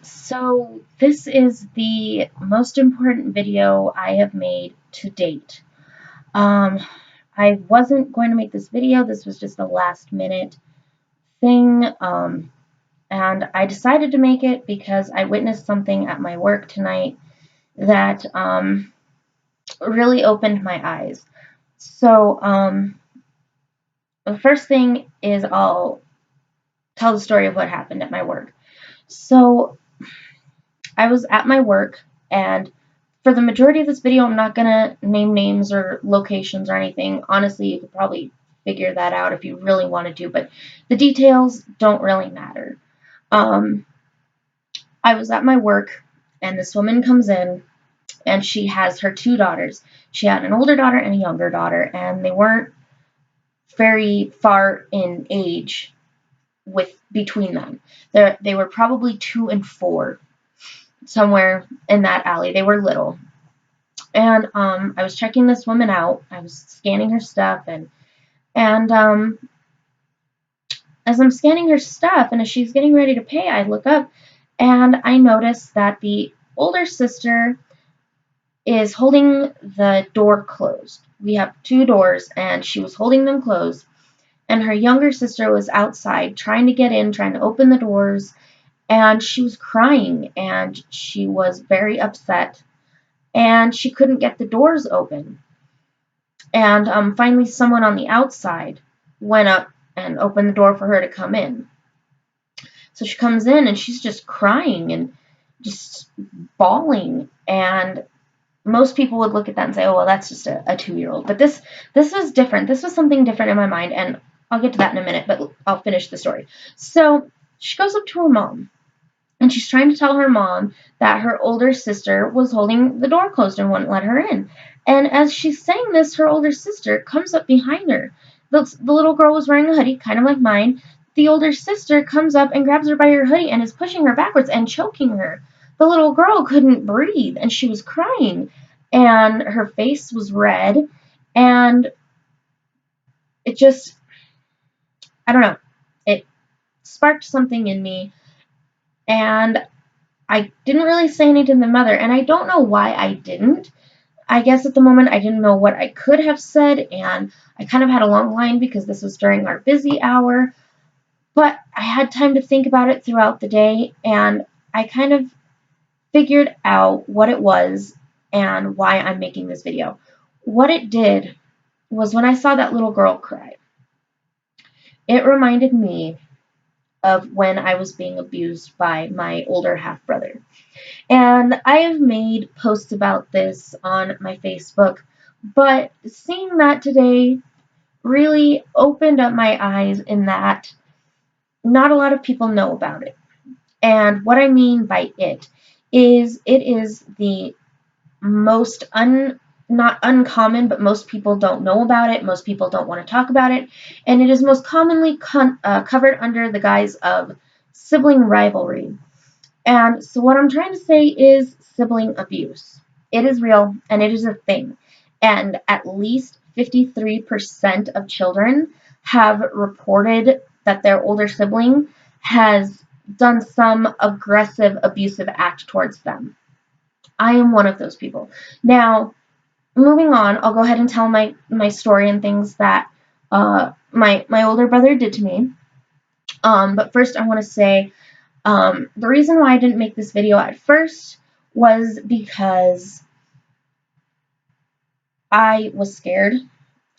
So this is the most important video I have made to date. Um, I wasn't going to make this video. This was just a last minute thing. And I decided to make it because I witnessed something at my work tonight that really opened my eyes. So the first thing is I'll tell the story of what happened at my work. So I was at my work, and for the majority of this video, I'm not going to name names or locations or anything. Honestly, you could probably figure that out if you really wanted to, but the details don't really matter. Um, I was at my work, and this woman comes in, and she has her two daughters. She had an older daughter and a younger daughter, and they weren't very far in age between them. They were probably 2 and 4, somewhere in that alley. They were little. And I was checking this woman out. I was scanning her stuff, and as I'm scanning her stuff, and as she's getting ready to pay, I look up and I notice that the older sister is holding the door closed. We have 2 doors, and she was holding them closed. And her younger sister was outside trying to get in, trying to open the doors, and she was crying, and she was very upset, and she couldn't get the doors open. And finally, someone on the outside went up and opened the door for her to come in. So she comes in, and she's just crying and just bawling. And most people would look at that and say, oh, well, that's just a 2-year-old. But this was different. This was something different in my mind, and I'll get to that in a minute, but I'll finish the story. So she goes up to her mom, and she's trying to tell her mom that her older sister was holding the door closed and wouldn't let her in. And as she's saying this, her older sister comes up behind her. The little girl was wearing a hoodie, kind of like mine. The older sister comes up and grabs her by her hoodie and is pushing her backwards and choking her. The little girl couldn't breathe, and she was crying, and her face was red, and it just, I don't know, it sparked something in me, and I didn't really say anything to the mother, and I don't know why I didn't. I guess at the moment I didn't know what I could have said, and I kind of had a long line because this was during our busy hour, but I had time to think about it throughout the day, and I kind of figured out what it was and why I'm making this video. What it did was when I saw that little girl cry, it reminded me of when I was being abused by my older half-brother. And I have made posts about this on my Facebook, but seeing that today really opened up my eyes in that not a lot of people know about it. And what I mean by it is the most not uncommon, but most people don't know about it. Most people don't want to talk about it. And it is most commonly covered under the guise of sibling rivalry. And so what I'm trying to say is sibling abuse. It is real, and it is a thing. And at least 53% of children have reported that their older sibling has done some aggressive, abusive act towards them. I am one of those people. Now, moving on, I'll go ahead and tell my story and things that my older brother did to me. But first, I want to say the reason why I didn't make this video at first was because I was scared.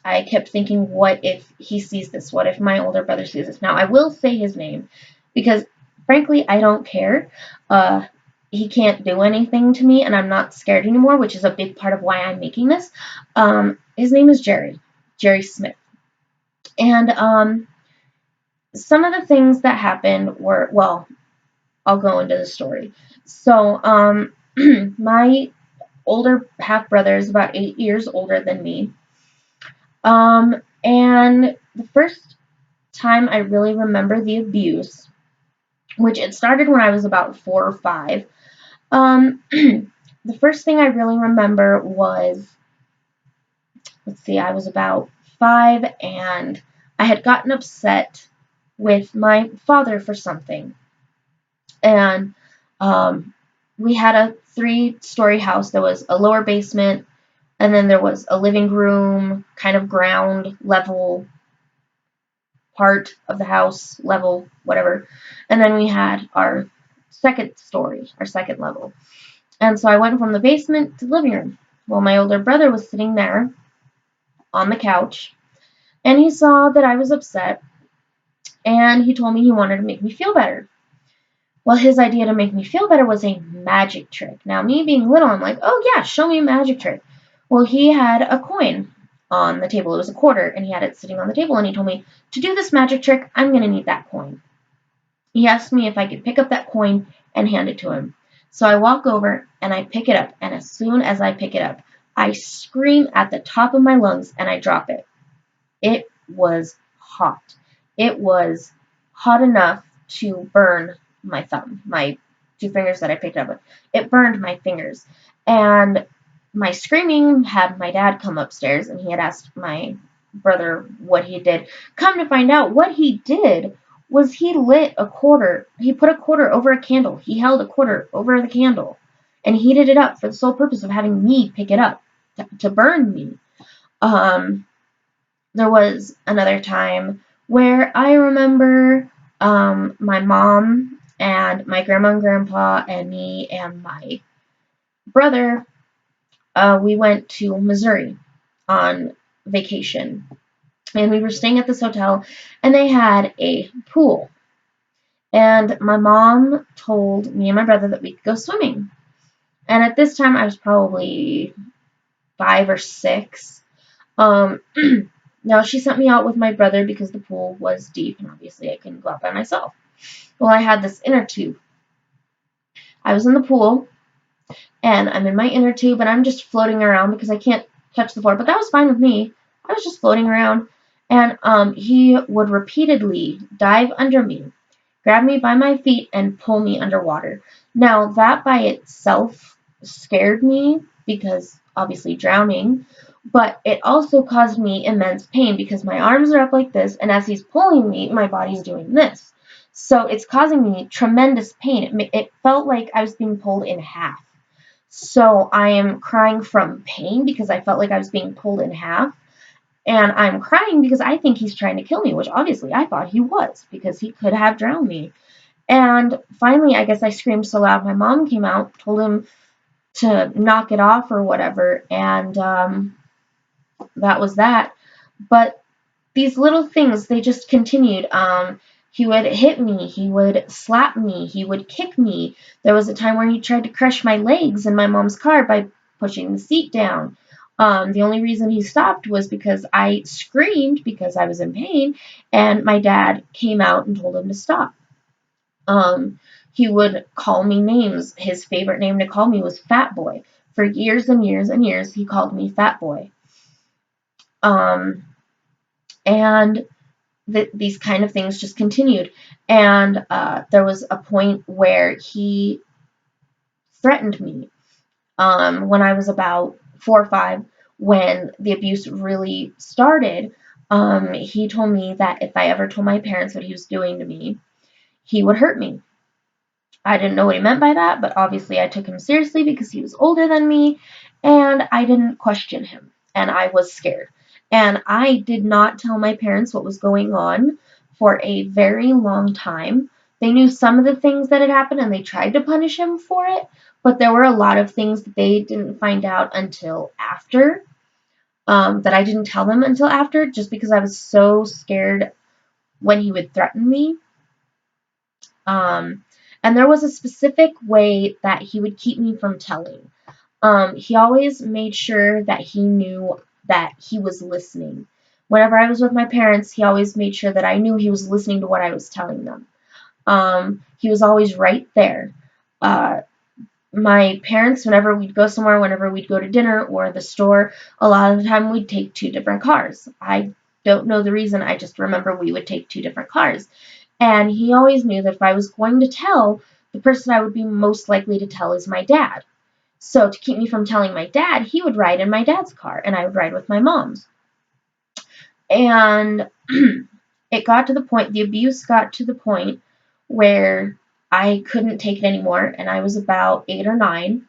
I kept thinking, what if he sees this? What if my older brother sees this? Now, I will say his name because, frankly, I don't care. He can't do anything to me, and I'm not scared anymore, which is a big part of why I'm making this. His name is Jerry Smith. And some of the things that happened were, well, I'll go into the story. So, my older half-brother is about 8 years older than me. And the first time I really remember the abuse, which it started when I was about 4 or 5, the first thing I really remember was, let's see, I was about 5, and I had gotten upset with my father for something. And We had a 3-story house. There was a lower basement, and then there was a living room, kind of ground level part of the house, level, whatever. And then we had our second story, our second level. And so I went from the basement to the living room. Well, my older brother was sitting there on the couch, and he saw that I was upset, and he told me he wanted to make me feel better. Well, his idea to make me feel better was a magic trick. Now, me being little, I'm like, oh yeah, show me a magic trick. Well, he had a coin on the table. It was a quarter, and he had it sitting on the table, and he told me, to do this magic trick, I'm going to need that coin. He asked me if I could pick up that coin and hand it to him. So I walk over, and I pick it up, and as soon as I pick it up, I scream at the top of my lungs, and I drop it. It was hot. It was hot enough to burn my thumb, my 2 fingers that I picked up with. It burned my fingers. And my screaming had my dad come upstairs, and he had asked my brother what he did. Come to find out, what he did was he lit a quarter. He put a quarter over a candle. He held a quarter over the candle and heated it up for the sole purpose of having me pick it up to burn me. There was another time where I remember my mom and my grandma and grandpa and me and my brother, we went to Missouri on vacation. And we were staying at this hotel, and they had a pool. And my mom told me and my brother that we could go swimming. And at this time, I was probably 5 or 6. Now, she sent me out with my brother because the pool was deep, and obviously I couldn't go out by myself. Well, I had this inner tube. I was in the pool, and I'm in my inner tube, and I'm just floating around because I can't touch the floor, but that was fine with me. I was just floating around, and he would repeatedly dive under me, grab me by my feet, and pull me underwater. Now, that by itself scared me because obviously drowning, but it also caused me immense pain because my arms are up like this, and as he's pulling me, my body's doing this. So it's causing me tremendous pain. It felt like I was being pulled in half. So I am crying from pain because I felt like I was being pulled in half. And I'm crying because I think he's trying to kill me, which obviously I thought he was because he could have drowned me. And finally, I guess I screamed so loud, my mom came out, told him to knock it off or whatever, and that was that. But these little things, they just continued. He would hit me, he would slap me, he would kick me. There was a time where he tried to crush my legs in my mom's car by pushing the seat down. The only reason he stopped was because I screamed because I was in pain, and my dad came out and told him to stop. He would call me names. His favorite name to call me was Fat Boy. For years and years and years, he called me Fat Boy. And these kind of things just continued. And there was a point where he threatened me when I was about 4 or 5, when the abuse really started. He told me that if I ever told my parents what he was doing to me, he would hurt me. I didn't know what he meant by that, but obviously I took him seriously because he was older than me, and I didn't question him, and I was scared. And I did not tell my parents what was going on for a very long time. They knew some of the things that had happened, and they tried to punish him for it, but there were a lot of things that they didn't find out until after, that I didn't tell them until after, just because I was so scared when he would threaten me. And there was a specific way that he would keep me from telling. He always made sure that he knew that he was listening. Whenever I was with my parents, he always made sure that I knew he was listening to what I was telling them. He was always right there. My parents, whenever we'd go somewhere, whenever we'd go to dinner or the store, a lot of the time we'd take 2 different cars. I don't know the reason, I just remember we would take 2 different cars. And he always knew that if I was going to tell, the person I would be most likely to tell is my dad. So to keep me from telling my dad, he would ride in my dad's car, and I would ride with my mom's. And it got to the point, the abuse got to the point where I couldn't take it anymore, and I was about 8 or 9,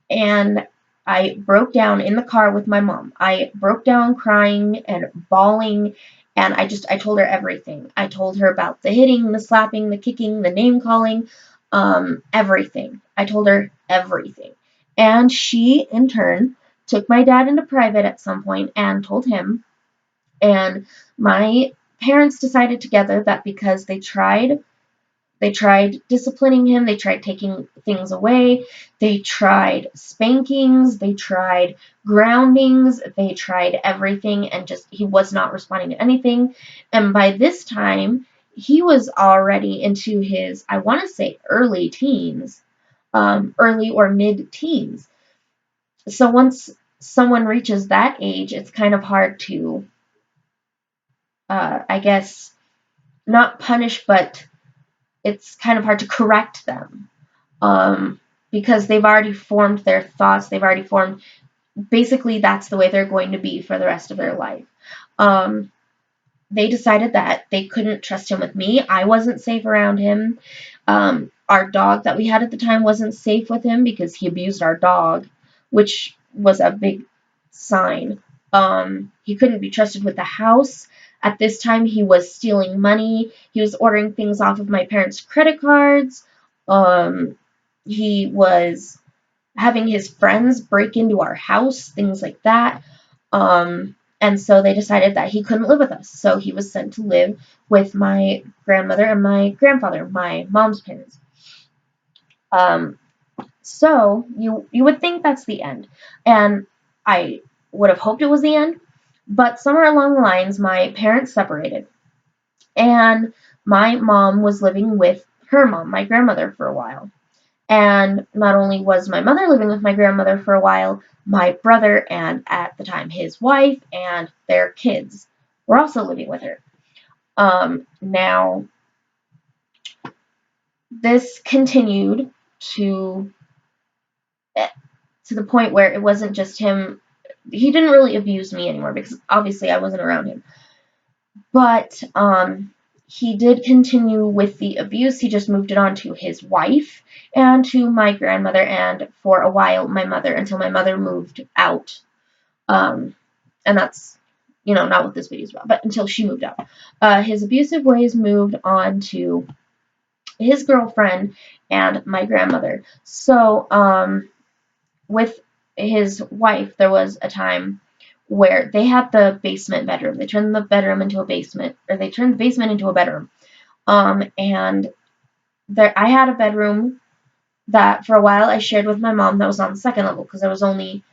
and I broke down in the car with my mom. I broke down crying and bawling, and I told her everything. I told her about the hitting, the slapping, the kicking, the name calling, everything. I told her everything. And she, in turn, took my dad into private at some point and told him. And my parents decided together that because they tried disciplining him, they tried taking things away, they tried spankings, they tried groundings, they tried everything, and just he was not responding to anything. And by this time, he was already into his, I want to say, early teens, early or mid teens. So once someone reaches that age, it's kind of hard to, I guess, not punish, but it's kind of hard to correct them, um, because they've already formed their thoughts. They've already formed, basically, that's the way they're going to be for the rest of their life. Um, they decided that they couldn't trust him with me. I wasn't safe around him. Our dog that we had at the time wasn't safe with him because he abused our dog, which was a big sign. He couldn't be trusted with the house. At this time, he was stealing money. He was ordering things off of my parents' credit cards. Um, he was having his friends break into our house, things like that. And so they decided that he couldn't live with us. So he was sent to live with my grandmother and my grandfather, my mom's parents. Um, so you would think that's the end. And I would have hoped it was the end. But somewhere along the lines, my parents separated. And my mom was living with her mom, my grandmother, for a while. And not only was my mother living with my grandmother for a while, my brother and at the time his wife and their kids were also living with her. Now, this continued to to the point where it wasn't just him. He didn't really abuse me anymore because obviously I wasn't around him. But he did continue with the abuse. He just moved it on to his wife and to my grandmother, and for a while my mother, until my mother moved out. And that's, not what this video is about, but until she moved out. His abusive ways moved on to his girlfriend and my grandmother. So with his wife, there was a time where they had the basement bedroom. They turned the bedroom into a basement, or they turned the basement into a bedroom. And there, I had a bedroom that for a while I shared with my mom that was on the second level because there was only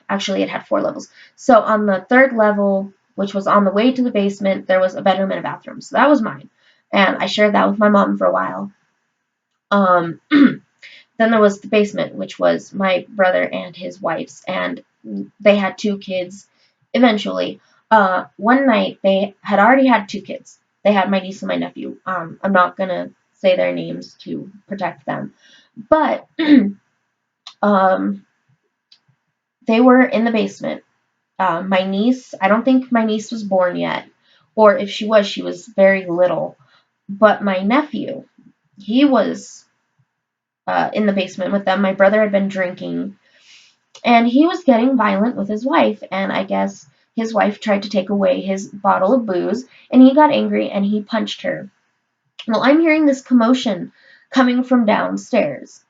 actually it had 4 levels. So on the third level, which was on the way to the basement, there was a bedroom and a bathroom. So that was mine. And I shared that with my mom for a while. Then there was the basement, which was my brother and his wife's, and they had 2 kids eventually. One night, they had already had 2 kids. They had my niece and my nephew. I'm not going to say their names to protect them. But they were in the basement. My niece, I don't think my niece was born yet, or if she was very little. But my nephew, he was in the basement with them. My brother had been drinking, and he was getting violent with his wife, and I guess his wife tried to take away his bottle of booze, and he got angry and he punched her. Well, I'm hearing this commotion coming from downstairs,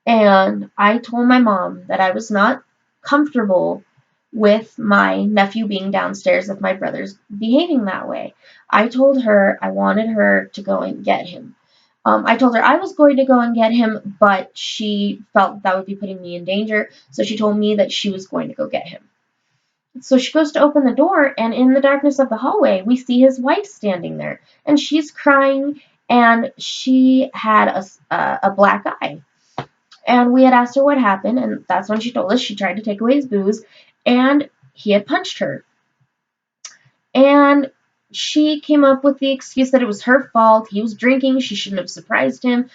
and I told my mom that I was not comfortable with my nephew being downstairs if my brother's behaving that way. I told her I wanted her to go and get him. I told her I was going to go and get him, but she felt that would be putting me in danger, so she told me that she was going to go get him. So she goes to open the door, and in the darkness of the hallway, we see his wife standing there, and she's crying, and she had a black eye. And we had asked her what happened, and that's when she told us she tried to take away his booze, and he had punched her. And she came up with the excuse that it was her fault. He was drinking. She shouldn't have surprised him.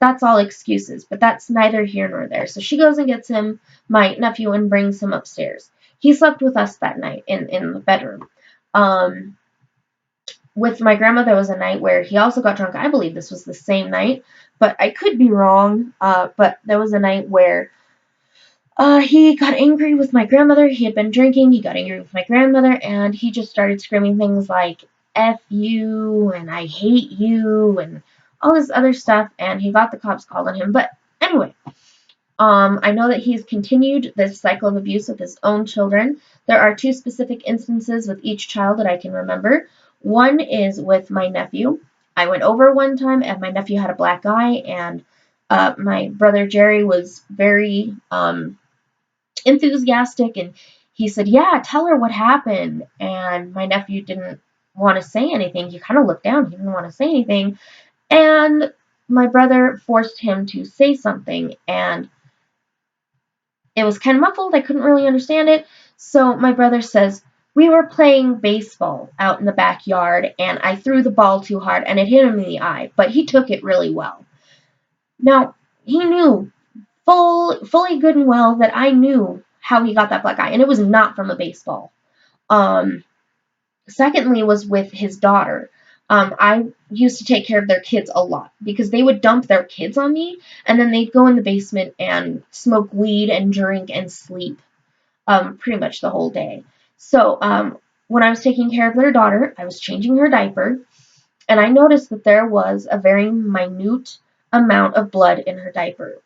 That's all excuses, but that's neither here nor there. So she goes and gets him, my nephew, and brings him upstairs. He slept with us that night in the bedroom. with my grandma, there was a night where he also got drunk. I believe this was the same night, but I could be wrong. But there was a night where he got angry with my grandmother. He had been drinking. He got angry with my grandmother, and he just started screaming things like "F you" and "I hate you" and all this other stuff. And he got the cops called on him. But anyway, I know that he's continued this cycle of abuse with his own children. There are two specific instances with each child that I can remember. One is with my nephew. I went over one time, and my nephew had a black eye, and my brother Jerry was very enthusiastic, and he said, "Yeah, tell her what happened." And my nephew didn't want to say anything. He kind of looked down. He didn't want to say anything. And my brother forced him to say something, and it was kind of muffled. I couldn't really understand it. So my brother says, "We were playing baseball out in the backyard, and I threw the ball too hard, and it hit him in the eye, but he took it really well." Now, he knew fully good and well that I knew how he got that black eye, and it was not from a baseball. Um, Secondly, was with his daughter. I used to take care of their kids a lot because they would dump their kids on me, and then they'd go in the basement and smoke weed and drink and sleep pretty much the whole day. So when I was taking care of their daughter, I was changing her diaper, and I noticed that there was a very minute amount of blood in her diaper.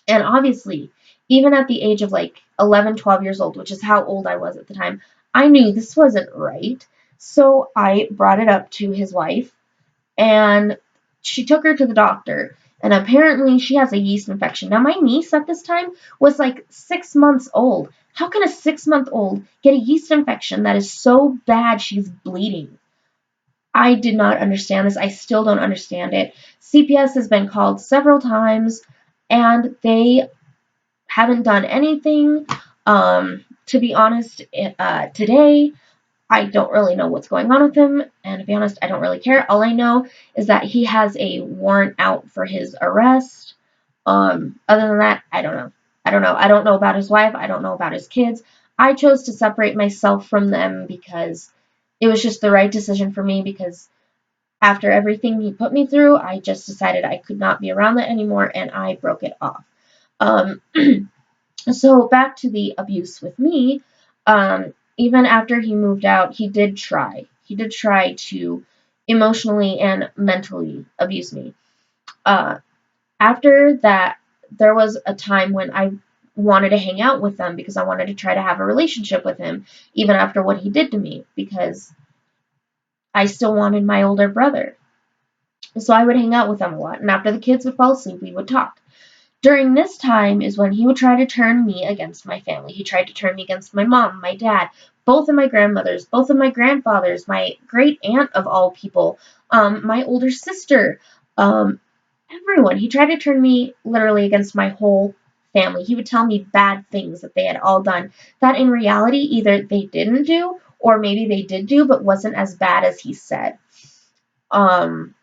And obviously, even at the age of like 11, 12 years old, which is how old I was at the time, I knew this wasn't right. So I brought it up to his wife, and she took her to the doctor. And apparently, she has a yeast infection. Now, my niece at this time was like 6 months old. How can a 6 month old get a yeast infection that is so bad she's bleeding? I did not understand this. I still don't understand it. CPS has been called several times, and they haven't done anything. To be honest, today I don't really know what's going on with him, and to be honest, I don't really care. All I know is that he has a warrant out for his arrest. Other than that, I don't know. I don't know. I don't know about his wife. I don't know about his kids. I chose to separate myself from them because it was just the right decision for me, because after everything he put me through, I just decided I could not be around that anymore, and I broke it off. Um, So back to the abuse with me. Even after he moved out, he did try. He did try to emotionally and mentally abuse me. Uh, After that, there was a time when I wanted to hang out with them because I wanted to try to have a relationship with him, even after what he did to me, because I still wanted my older brother. So I would hang out with them a lot, and after the kids would fall asleep, we would talk. During this time is when he would try to turn me against my family. He tried to turn me against my mom, my dad, both of my grandmothers, both of my grandfathers, my great aunt of all people, my older sister, um, everyone. He tried to turn me literally against my whole family. He would tell me bad things that they had all done that in reality either they didn't do or maybe they did do but wasn't as bad as he said. Um,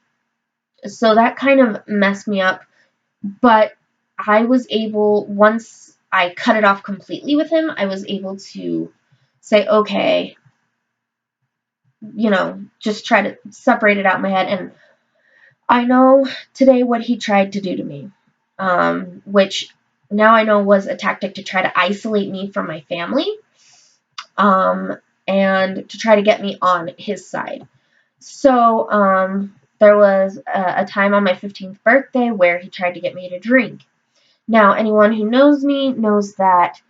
so that kind of messed me up, but I was able, once I cut it off completely with him, I was able to say, okay, just try to separate it out in my head. And I know today what he tried to do to me, which now I know was a tactic to try to isolate me from my family, um, and to try to get me on his side. So there was a time on my 15th birthday where he tried to get me to drink. Now, anyone who knows me knows that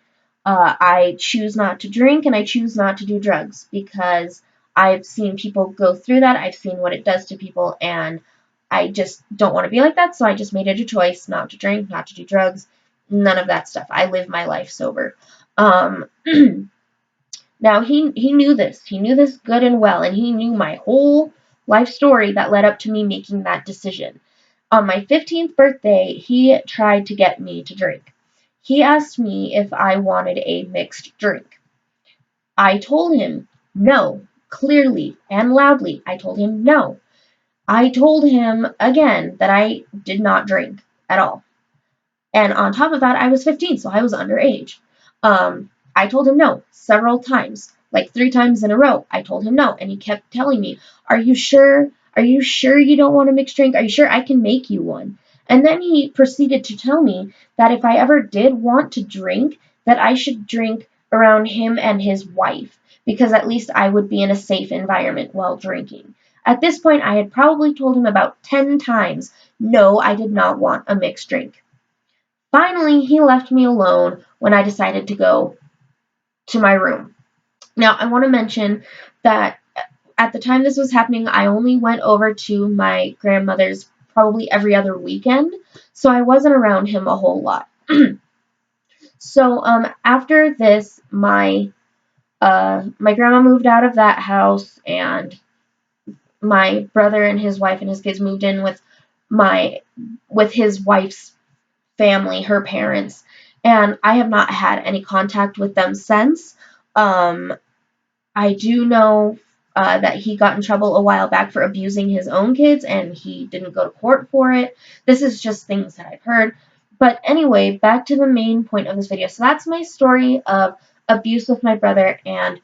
I choose not to drink and I choose not to do drugs because I've seen people go through that. I've seen what it does to people, and I just don't want to be like that. So I just made it a choice not to drink, not to do drugs, none of that stuff. I live my life sober. Um, Now he knew this. He knew this good and well, and he knew my whole life story that led up to me making that decision. On my 15th birthday, he tried to get me to drink. He asked me if I wanted a mixed drink. I told him no, clearly and loudly. I told him no. I told him again that I did not drink at all. And on top of that, I was 15, so I was underage. I told him no several times. like 3 times in a row. I told him no, and he kept telling me, "Are you sure? Are you sure you don't want a mixed drink? Are you sure I can make you one?" And then he proceeded to tell me that if I ever did want to drink, that I should drink around him and his wife, because at least I would be in a safe environment while drinking. At this point, I had probably told him about 10 times, no, I did not want a mixed drink. Finally, he left me alone when I decided to go to my room. Now, I want to mention that at the time this was happening, I only went over to my grandmother's probably every other weekend, so I wasn't around him a whole lot. So after this, my grandma moved out of that house, and my brother and his wife and his kids moved in with his wife's family, her parents, and I have not had any contact with them since. Um, I do know that he got in trouble a while back for abusing his own kids, and he didn't go to court for it. This is just things that I've heard. But anyway, back to the main point of this video. So that's my story of abuse with my brother, and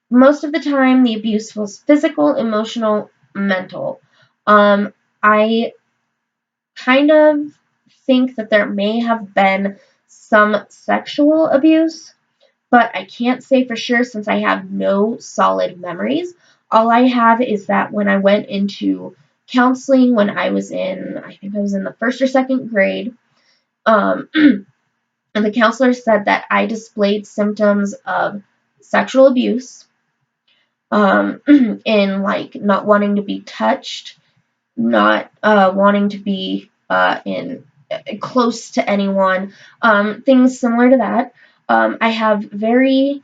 most of the time the abuse was physical, emotional, mental. I kind of think that there may have been some sexual abuse, but I can't say for sure since I have no solid memories. All I have is that when I went into counseling when I think I was in the first or second grade, um, and the counselor said that I displayed symptoms of sexual abuse, in like not wanting to be touched, not wanting to be in close to anyone, things similar to that. I have very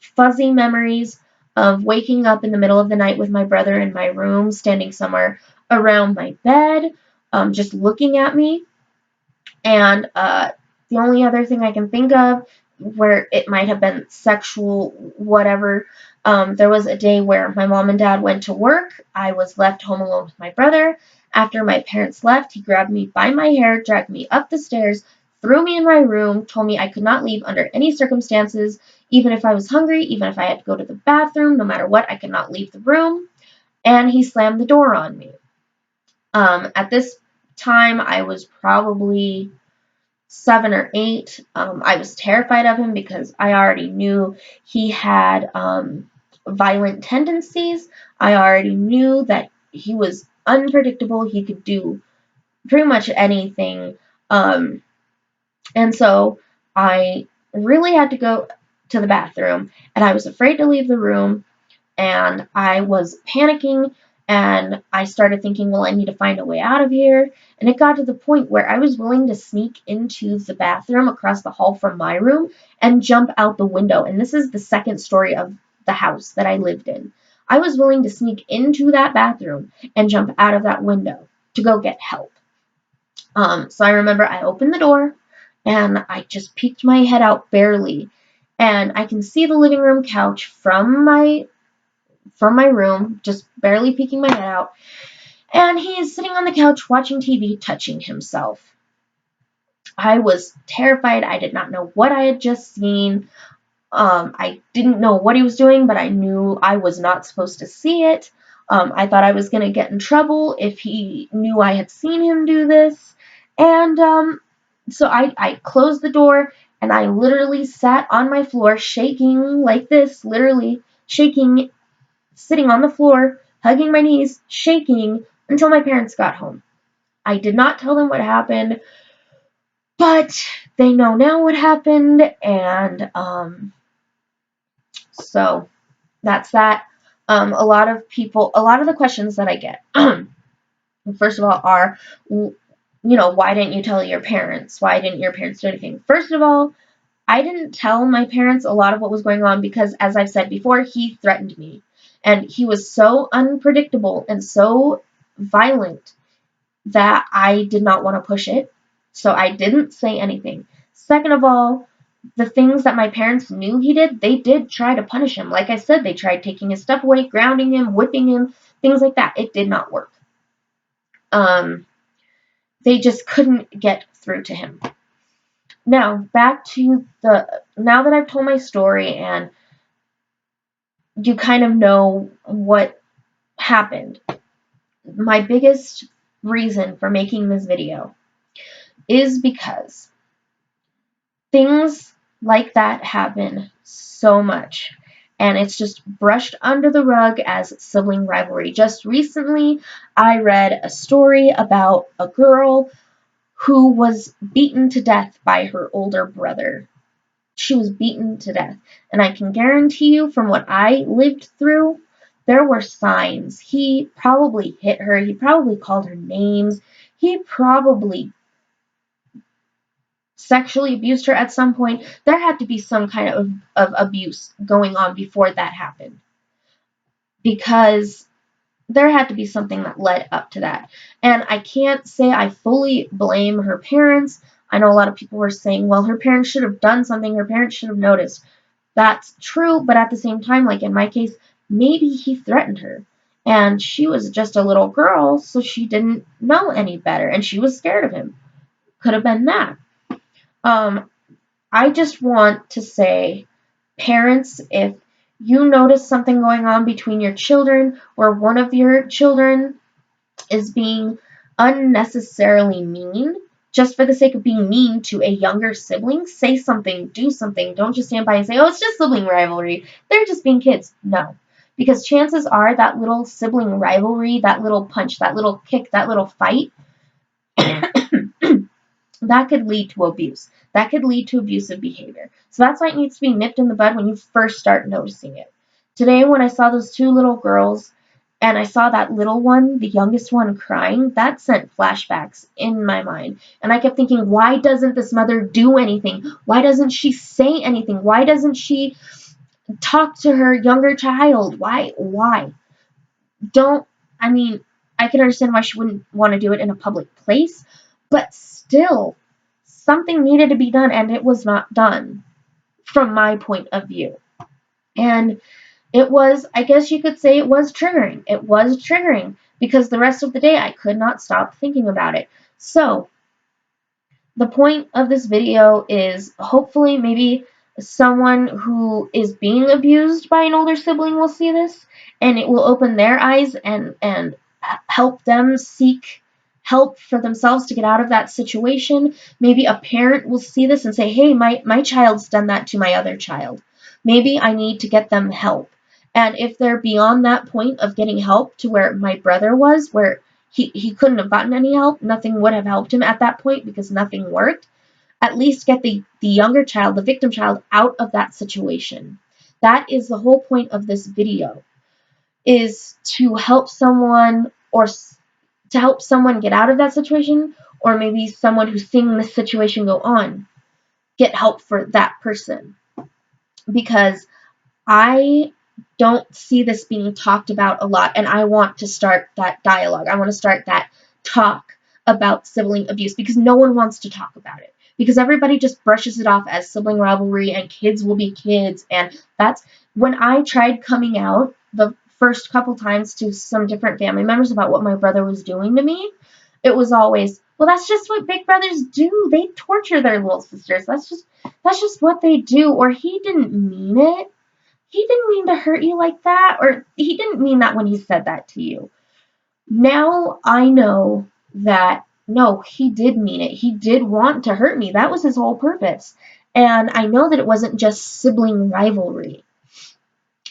fuzzy memories of waking up in the middle of the night with my brother in my room, standing somewhere around my bed, just looking at me. And the only other thing I can think of where it might have been sexual, whatever, there was a day where my mom and dad went to work. I was left home alone with my brother. After my parents left, he grabbed me by my hair, dragged me up the stairs, threw me in my room, told me I could not leave under any circumstances, even if I was hungry, even if I had to go to the bathroom, no matter what, I could not leave the room. And he slammed the door on me. At this time, I was probably 7 or 8. I was terrified of him because I already knew he had violent tendencies. I already knew that he was unpredictable. He could do pretty much anything. And so I really had to go to the bathroom, and I was afraid to leave the room, and I was panicking, and I started thinking, well, I need to find a way out of here. And it got to the point where I was willing to sneak into the bathroom across the hall from my room and jump out the window. And this is the second story of the house that I lived in. I was willing to sneak into that bathroom and jump out of that window to go get help. So I remember I opened the door and I just peeked my head out barely, and I can see the living room couch from my room, just barely peeking my head out, and he's sitting on the couch watching TV, touching himself. I was terrified. I did not know what I had just seen. I didn't know what he was doing, but I knew I was not supposed to see it. I thought I was going to get in trouble if he knew I had seen him do this. And so I closed the door, and I literally sat on my floor shaking like this, literally shaking, sitting on the floor, hugging my knees, shaking until my parents got home. I did not tell them what happened, but they know now what happened, and so that's that. A lot of the questions that I get, first of all, are, why didn't you tell your parents? Why didn't your parents do anything? First of all, I didn't tell my parents a lot of what was going on because, as I've said before, he threatened me. And he was so unpredictable and so violent that I did not want to push it. So I didn't say anything. Second of all, the things that my parents knew he did, they did try to punish him. Like I said, they tried taking his stuff away, grounding him, whipping him, things like that. It did not work. They just couldn't get through to him. Now, back to now that I've told my story and you kind of know what happened. My biggest reason for making this video is because things like that happen so much, and it's just brushed under the rug as sibling rivalry. Just recently, I read a story about a girl who was beaten to death by her older brother. She was beaten to death, and I can guarantee you from what I lived through, there were signs. He probably hit her, he probably called her names, he probably sexually abused her at some point. There had to be some kind of abuse going on before that happened, because there had to be something that led up to that. And I can't say I fully blame her parents. I know a lot of people were saying, well, her parents should have done something, her parents should have noticed. That's true, but at the same time, like in my case, maybe he threatened her. And she was just a little girl, so she didn't know any better, and she was scared of him. Could have been that. Um, I just want to say, parents, if you notice something going on between your children, or one of your children is being unnecessarily mean, just for the sake of being mean to a younger sibling, say something, do something. Don't just stand by and say, oh, it's just sibling rivalry. They're just being kids. No. Because chances are that little sibling rivalry, that little punch, that little kick, that little fight, that could lead to abuse. That could lead to abusive behavior. So that's why it needs to be nipped in the bud when you first start noticing it. Today, when I saw those two little girls and I saw that little one, the youngest one, crying, that sent flashbacks in my mind. And I kept thinking, why doesn't this mother do anything? Why doesn't she say anything? Why doesn't she talk to her younger child? Why? Don't, I mean, I can understand why she wouldn't want to do it in a public place, but still, something needed to be done, and it was not done from my point of view. And it was, I guess you could say it was triggering. It was triggering because the rest of the day I could not stop thinking about it. So, the point of this video is hopefully maybe someone who is being abused by an older sibling will see this, and it will open their eyes and help them seek help for themselves to get out of that situation. Maybe a parent will see this and say, hey, my child's done that to my other child. Maybe I need to get them help. And if they're beyond that point of getting help to where my brother was, where he couldn't have gotten any help, nothing would have helped him at that point because nothing worked, at least get the younger child, the victim child, out of that situation. That is the whole point of this video, is to help someone, or to help someone get out of that situation, or maybe someone who's seeing this situation go on, get help for that person. Because I don't see this being talked about a lot, and I want to start that dialogue. I want to start that talk about sibling abuse because no one wants to talk about it. Because everybody just brushes it off as sibling rivalry and kids will be kids. And that's when I tried coming out the first couple times to some different family members about what my brother was doing to me. It was always, well, that's just what big brothers do. They torture their little sisters. That's just what they do. Or he didn't mean it. He didn't mean to hurt you like that, or he didn't mean that when he said that to you. Now I know that no, he did mean it. He did want to hurt me. That was his whole purpose. And I know that it wasn't just sibling rivalry.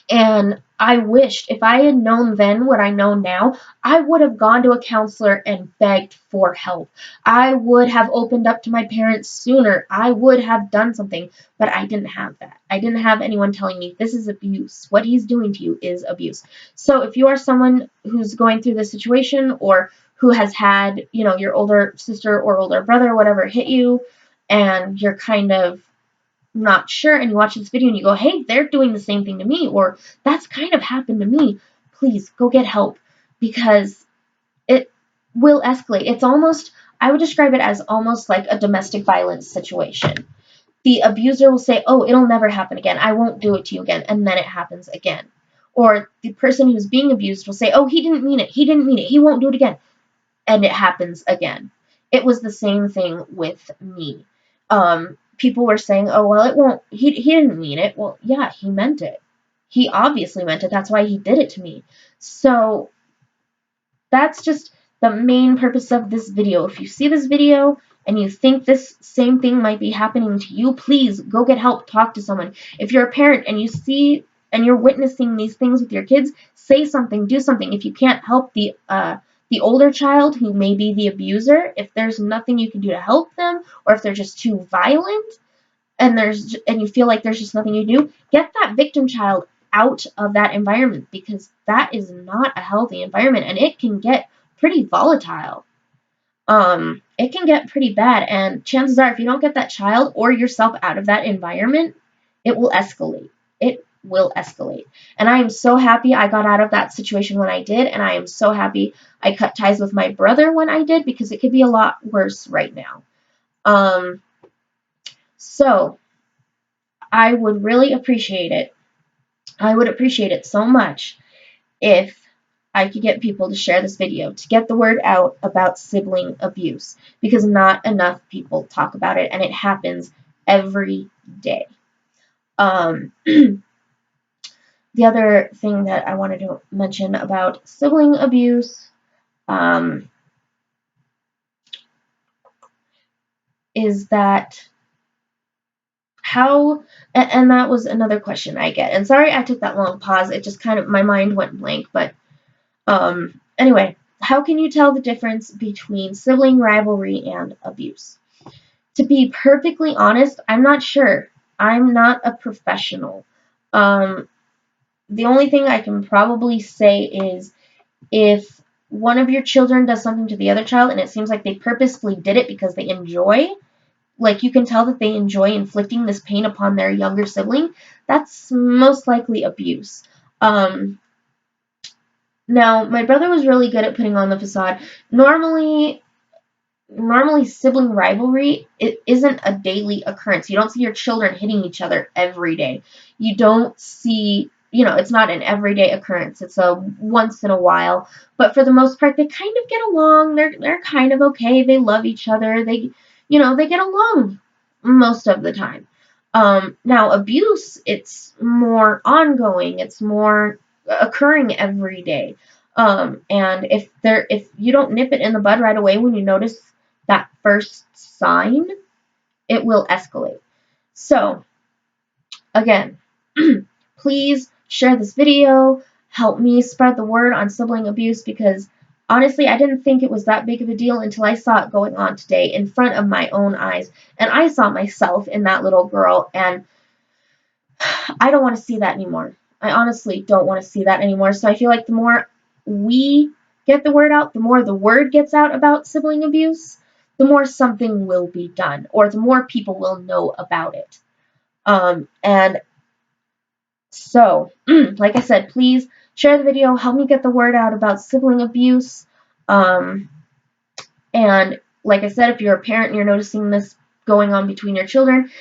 And I wished, if I had known then what I know now, I would have gone to a counselor and begged for help. I would have opened up to my parents sooner. I would have done something, but I didn't have that. I didn't have anyone telling me this is abuse. What he's doing to you is abuse. So if you are someone who's going through this situation, or who has had, your older sister or older brother or whatever hit you, and you're kind of not sure, and you watch this video and you go, hey, they're doing the same thing to me, or that's kind of happened to me, please go get help, because it will escalate. It's almost, I would describe it as almost like a domestic violence situation. The abuser will say, oh, it'll never happen again. I won't do it to you again. And then it happens again. Or the person who's being abused will say, oh, he didn't mean it. He didn't mean it. He won't do it again. And it happens again. It was the same thing with me. People were saying, oh, well, it won't, he didn't mean it. Well, yeah, he meant it. He obviously meant it. That's why he did it to me. So that's just the main purpose of this video. If you see this video and you think this same thing might be happening to you, please go get help. Talk to someone. If you're a parent and you see and you're witnessing these things with your kids, say something, do something. If you can't help the older child who may be the abuser, if there's nothing you can do to help them, or if they're just too violent, and you feel like there's just nothing you do, get that victim child out of that environment, because that is not a healthy environment, and it can get pretty volatile. It can get pretty bad, and chances are if you don't get that child or yourself out of that environment, it will escalate. It will escalate. And I am so happy I got out of that situation when I did, and I am so happy I cut ties with my brother when I did, because it could be a lot worse right now. So I would really appreciate it. I would appreciate it so much if I could get people to share this video, to get the word out about sibling abuse, because not enough people talk about it, and it happens every day. The other thing that I wanted to mention about sibling abuse is that and that was another question I get. And sorry I took that long pause. It just kind of, my mind went blank. But anyway, how can you tell the difference between sibling rivalry and abuse? To be perfectly honest, I'm not sure. I'm not a professional. The only thing I can probably say is, if one of your children does something to the other child and it seems like they purposefully did it because they enjoy, like you can tell that they enjoy inflicting this pain upon their younger sibling, that's most likely abuse. Now, my brother was really good at putting on the facade. Normally sibling rivalry, it isn't a daily occurrence. You don't see your children hitting each other every day. You don't see, it's not an everyday occurrence. It's a once in a while. But for the most part, they kind of get along. They're kind of okay. They love each other. They get along most of the time. Now abuse, it's more ongoing. It's more occurring every day. And if you don't nip it in the bud right away when you notice that first sign, it will escalate. So, again, please share this video. Help me spread the word on sibling abuse, because honestly, I didn't think it was that big of a deal until I saw it going on today in front of my own eyes. And I saw myself in that little girl, and I don't want to see that anymore. I honestly don't want to see that anymore. So I feel like the more we get the word out, the more the word gets out about sibling abuse, the more something will be done, or the more people will know about it. And so, like I said, please share the video, help me get the word out about sibling abuse. And like I said, if you're a parent and you're noticing this going on between your children,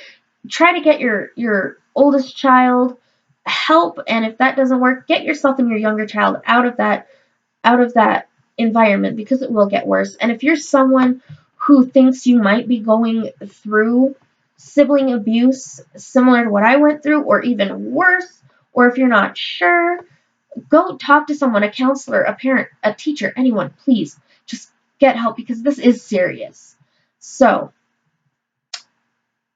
try to get your oldest child help, and if that doesn't work, get yourself and your younger child out of that environment, because it will get worse. And if you're someone who thinks you might be going through sibling abuse similar to what I went through, or even worse, or if you're not sure, go talk to someone, a counselor, a parent, a teacher, anyone. Please just get help, because this is serious. So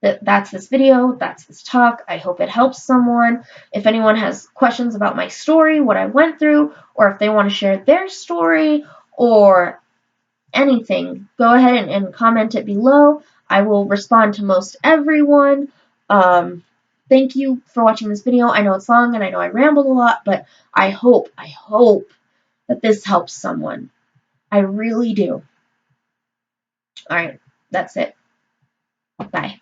that's this video, that's this talk. I hope it helps someone. If anyone has questions about my story, what I went through, or if they want to share their story or anything, go ahead and comment it below. I will respond to most everyone. Thank you for watching this video. I know it's long and I know I rambled a lot, but I hope that this helps someone. I really do. All right, that's it. Bye.